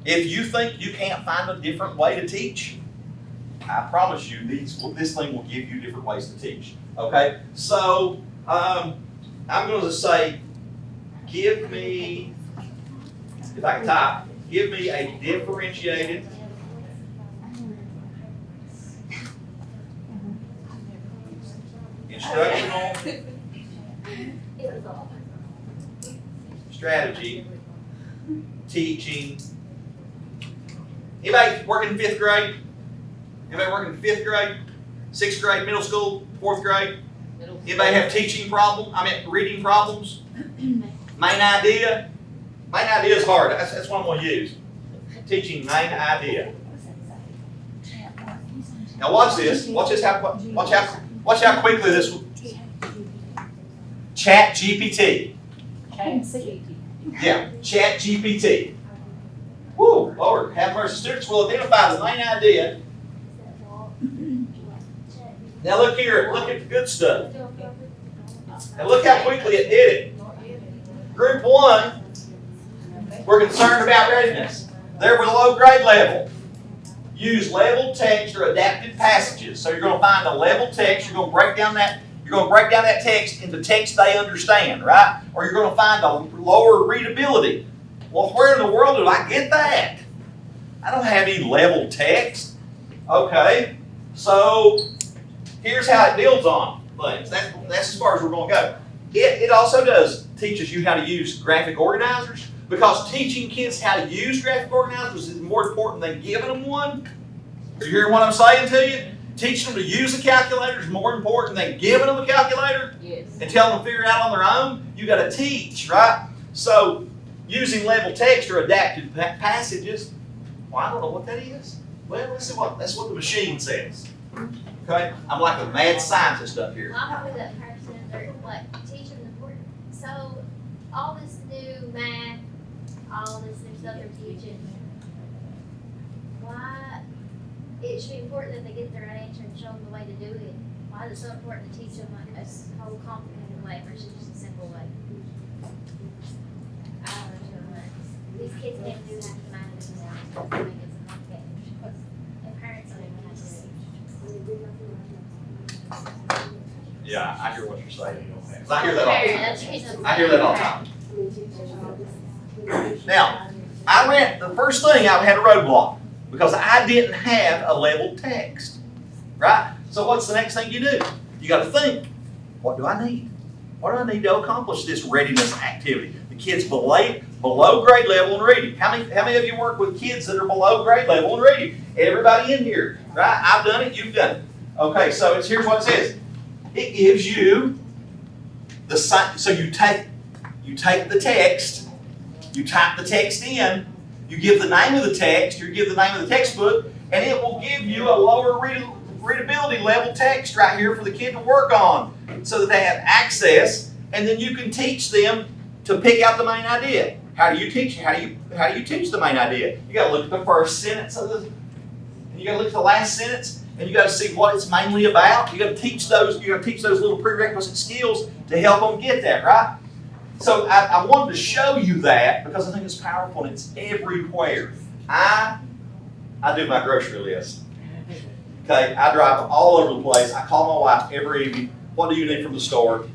If you think you can't find a different way to teach, I promise you this thing will give you different ways to teach. Okay? So I'm gonna say, give me, if I can type, give me a differentiated instructional strategy teaching. Anybody working in 5th grade? Anybody working in 5th grade? 6th grade, middle school, 4th grade? Anybody have reading problems? Main idea? Main idea is hard. That's what I'm going to use. Teaching main idea. Now watch this. Watch how quickly this will. Chat GPT. Yeah, Chat GPT. Woo, Lord, have mercy. Students will identify the main idea. Now look here, look at the good stuff. And look how quickly it did it. Group 1, we're concerned about readiness. They're below grade level. Use level text or adapted passages. So you're going to find a level text, you're going to break down that text into text they understand, right? Or you're going to find a lower readability. Well, where in the world did I get that? I don't have any level text. Okay, so here's how it builds on things. That's as far as we're going to go. It also does teaches you how to use graphic organizers, because teaching kids how to use graphic organizers is more important than giving them one. Are you hearing what I'm saying to you? Teaching them to use a calculator is more important than giving them a calculator and telling them to figure it out on their own. You got to teach, right? So using level text or adapted passages, well, I don't know what that is. Well, that's what the machine says. Okay, I'm like a mad scientist up here. I'm probably that person that like teaching the important. So all this new math, all this new stuff they're teaching, why it should be important that they get the right answer and show them the way to do it. Why is it so important to teach them like a whole complicated way versus just a simple way? I don't know. These kids can't do half the math themselves. They make it so complicated. And parents don't even have to do it. Yeah, I hear what you're saying. 'Cause I hear that all the time. That's I hear that all the time. Now, the first thing I had a roadblock because I didn't have a level text, right? So what's the next thing you do? You gotta think, what do I need? What do I need to accomplish this readiness activity? The kids below grade level in reading. How many of you work with kids that are below grade level in reading? Everybody in here, right? I've done it, you've done it. Okay, so here's what it says. It gives you the sign. So you take the text, you type the text in, you give the name of the text, you give the name of the textbook, and it will give you a lower readability level text right here for the kid to work on, so that they have access, and then you can teach them to pick out the main idea. How do you teach? How do you teach the main idea? You got to look at the first sentence of and you got to look at the last sentence, and you got to see what it's mainly about. You got to teach those. You got to teach those little prerequisite skills to help them get that right. So I wanted to show you that because I think it's powerful and it's everywhere. I do my grocery list. Okay, I drive all over the place. I call my wife every evening. What do you need from the store?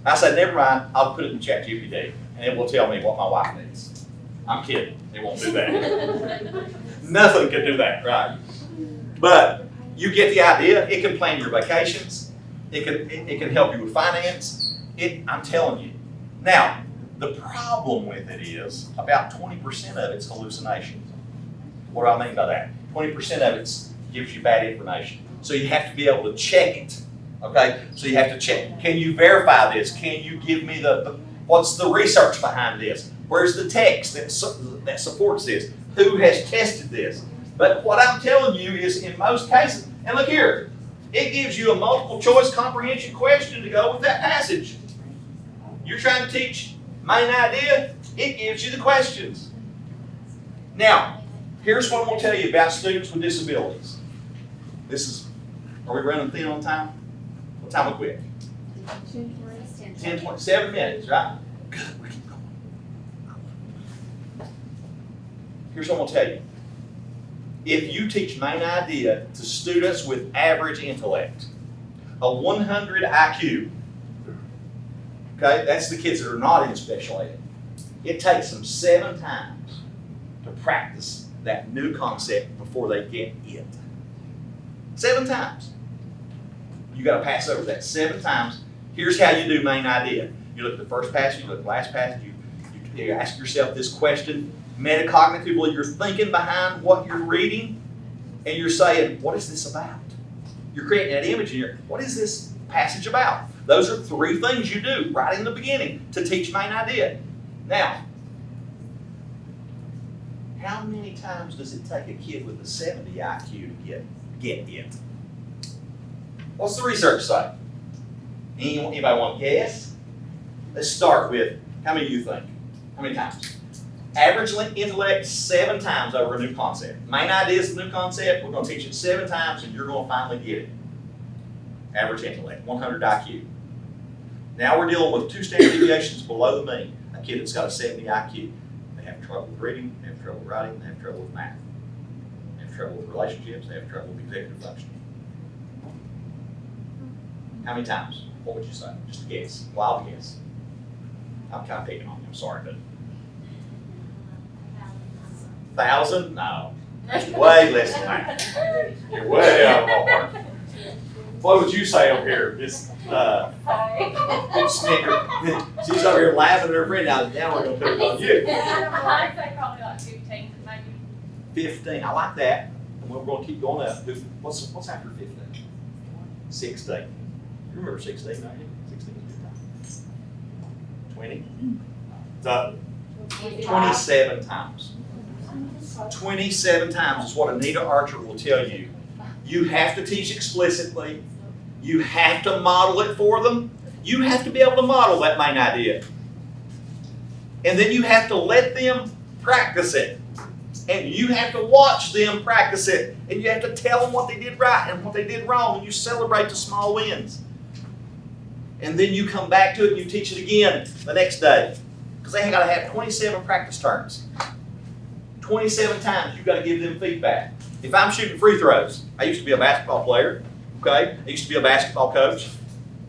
I said, never mind. I'll put it in ChatGPT, and it will tell me what my wife needs. I'm kidding. It won't do that. Nothing can do that, right? But you get the idea. It can plan your vacations. It can help you with finance. I'm telling you. Now, the problem with it is about 20% of it's hallucinations. What do I mean by that? 20% of it gives you bad information. So you have to be able to check it. Okay? So you have to check. Can you verify this? Can you give me what's the research behind this? Where's the text that supports this? Who has tested this? But what I'm telling you is in most cases, and look here, it gives you a multiple choice comprehension question to go with that passage. You're trying to teach main idea, it gives you the questions. Now, here's what I'm going to tell you about students with disabilities. Are we running thin on time? What time we quit? 10, 27 minutes, right? Good, we keep going. Here's what I'm going to tell you. If you teach main idea to students with average intellect, a 100 IQ, okay, that's the kids that are not in special ed. It takes them 7 times to practice that new concept before they get it. 7 times. You got to pass over that 7 times. Here's how you do main idea. You look at the first passage, you look at the last passage, you ask yourself this question. Metacognitively, you're thinking behind what you're reading, and you're saying, what is this about? You're creating that image in your, what is this passage about? Those are 3 things you do right in the beginning to teach main idea. Now, how many times does it take a kid with a 70 IQ to get it? What's the research say? Anybody want to guess? Let's start with, how many do you think? How many times? Average intellect 7 times over a new concept. Main idea is a new concept. We're going to teach it 7 times and you're going to finally get it. Average intellect, 100 IQ. Now we're dealing with 2 standard deviations below the mean. A kid that's got a 70 IQ. They have trouble with reading, they have trouble with writing, they have trouble with math. They have trouble with relationships, they have trouble with executive functioning. How many times? What would you say? Just a guess. Wild guess. I'm kind of picking on you, I'm sorry, but 1,000? No. Way less than that. You're way out of the ballpark. What would you say over here? Just snicker. She's over here laughing at her friend. Now we're going to put it on you. I'd say probably like 15, maybe. 15. I like that. And we're going to keep going up. What's after 15? 16. You remember 16, don't you? 16 is a good time. 20? So, 27 times. 27 times is what Anita Archer will tell you. You have to teach explicitly. You have to model it for them. You have to be able to model that main idea. And then you have to let them practice it. And you have to watch them practice it. And you have to tell them what they did right and what they did wrong. And you celebrate the small wins. And then you come back to it and you teach it again the next day. Because they got to have 27 practice turns. 27 times you've got to give them feedback. If I'm shooting free throws, I used to be a basketball player, okay? I used to be a basketball coach.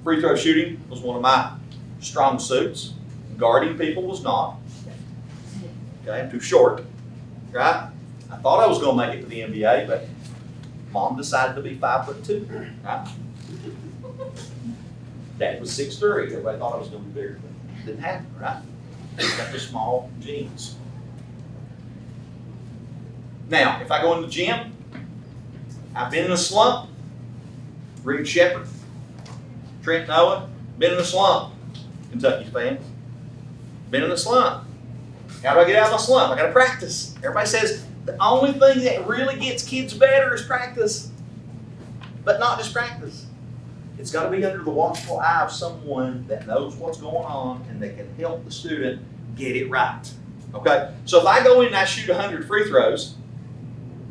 Free throw shooting was one of my strong suits. Guarding people was not. Okay, I'm too short, right? I thought I was going to make it to the NBA, but Mom decided to be 5'2", right? Dad was 6'3". Everybody thought I was gonna be bigger, but it didn't happen, right? Got the small genes. Now, if I go in the gym, I've been in a slump. Reed Shepherd, Trent Noah, been in a slump. Kentucky fans, been in a slump. How do I get out of my slump? I gotta practice. Everybody says the only thing that really gets kids better is practice. But not just practice. It's gotta be under the watchful eye of someone that knows what's going on and that can help the student get it right. Okay? So if I go in and I shoot 100 free throws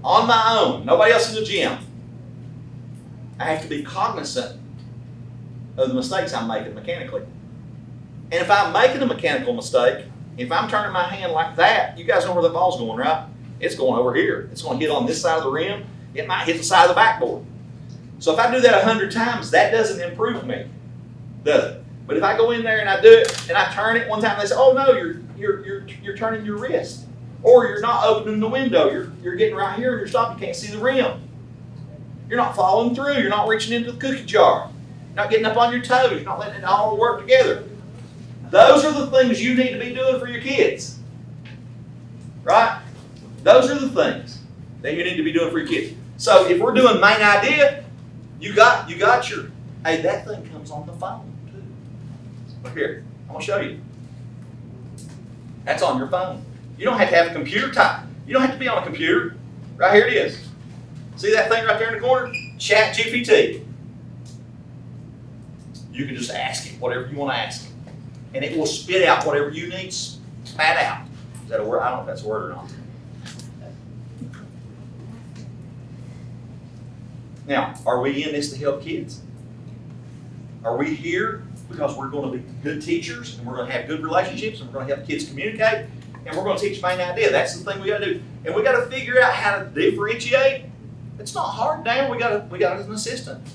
on my own, nobody else in the gym, I have to be cognizant of the mistakes I'm making mechanically. And if I'm making a mechanical mistake, if I'm turning my hand like that, you guys know where the ball's going, right? It's going over here. It's going to hit on this side of the rim. It might hit the side of the backboard. So if I do that 100 times, that doesn't improve me, does it? But if I go in there and I do it and I turn it one time, they say, "Oh no, you're turning your wrist, or you're not opening the window. You're getting right here and you're stopping. You can't see the rim. You're not following through. You're not reaching into the cookie jar. You're not getting up on your toes. You're not letting it all work together." Those are the things you need to be doing for your kids, right? Those are the things that you need to be doing for your kids. So if we're doing main idea, you got your, hey, that thing comes on the phone too. Look here, I'm gonna show you. That's on your phone. You don't have to have a computer type. You don't have to be on a computer. Right here it is. See that thing right there in the corner? Chat GPT. You can just ask it whatever you want to ask it. And it will spit out whatever you need spat out. Is that a word? I don't know if that's a word or not. Now, are we in this to help kids? Are we here because we're going to be good teachers and we're going to have good relationships and we're going to help kids communicate and we're going to teach main idea? That's the thing we got to do. And we got to figure out how to differentiate. It's not hard now. We got an assistant.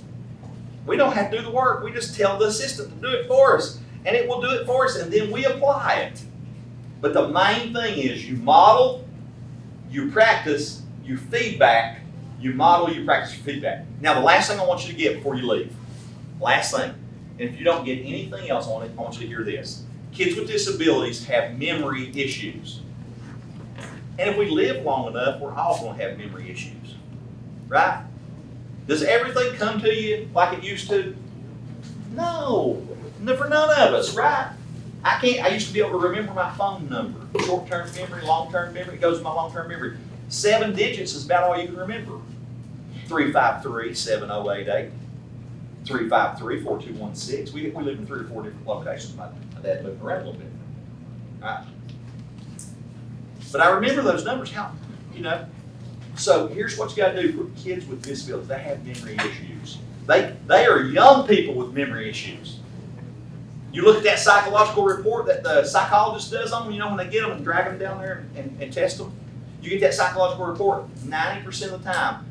We don't have to do the work. We just tell the assistant to do it for us. And it will do it for us, and then we apply it. But the main thing is you model, you practice, you feedback, you model, you practice, you feedback. Now, the last thing I want you to get before you leave, last thing, and if you don't get anything else on it, I want you to hear this. Kids with disabilities have memory issues. And if we live long enough, we're all going to have memory issues, right? Does everything come to you like it used to? No. For none of us, right? I used to be able to remember my phone number. Short-term memory, long-term memory, it goes to my long-term memory. 7 digits is about all you can remember. 353-7088. 353-4216. We live in 3 or 4 different locations. My dad moved around a little bit. Right? But I remember those numbers, So here's what you got to do for kids with disabilities. They have memory issues. They are young people with memory issues. You look at that psychological report that the psychologist does on them, when they get them and drag them down there and test them. You get that psychological report, 90% of the time,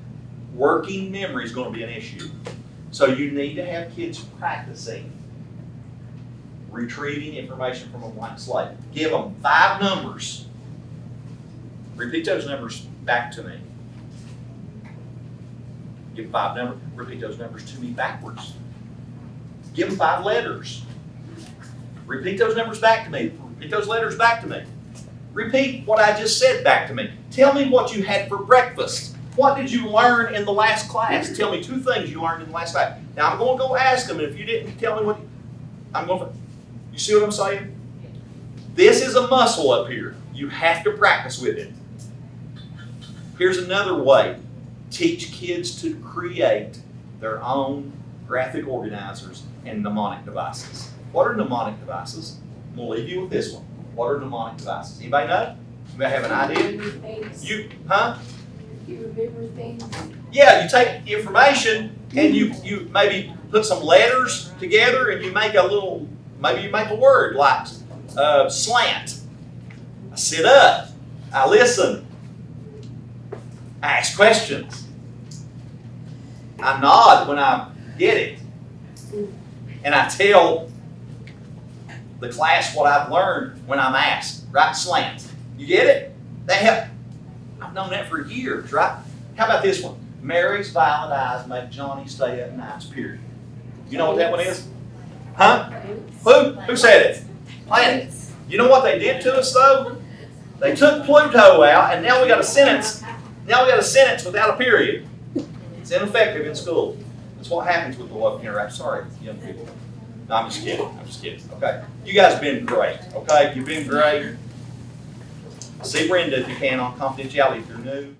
working memory is going to be an issue. So you need to have kids practicing retrieving information from a blank slate. Give them 5 numbers. Repeat those numbers back to me. Give them 5 numbers. Repeat those numbers to me backwards. Give them 5 letters. Repeat those numbers back to me. Repeat those letters back to me. Repeat what I just said back to me. Tell me what you had for breakfast. What did you learn in the last class? Tell me 2 things you learned in the last class. Now I'm going to go ask them, and if you didn't tell me what, you see what I'm saying? This is a muscle up here. You have to practice with it. Here's another way. Teach kids to create their own graphic organizers and mnemonic devices. What are mnemonic devices? We'll leave you with this one. What are mnemonic devices? Anybody know? Anybody have an idea? You remember things. Yeah, you take information and you maybe put some letters together and you make maybe you make a word like slant. I sit up. I listen. I ask questions. I nod when I get it. And I tell the class what I've learned when I'm asked, right? Slant. You get it? I've known that for years, right? How about this one? Mary's violet eyes make Johnny stay up nights, period. You know what that one is? Huh? Who said it? Planets. You know what they did to us though? They took Pluto out, and now we got a sentence. Now we got a sentence without a period. It's ineffective in school. That's what happens with the local interaction. Sorry, young people. No, I'm just kidding. I'm just kidding. Okay. You guys have been great. Okay? You've been great. See Brenda if you can on confidentiality if you're new.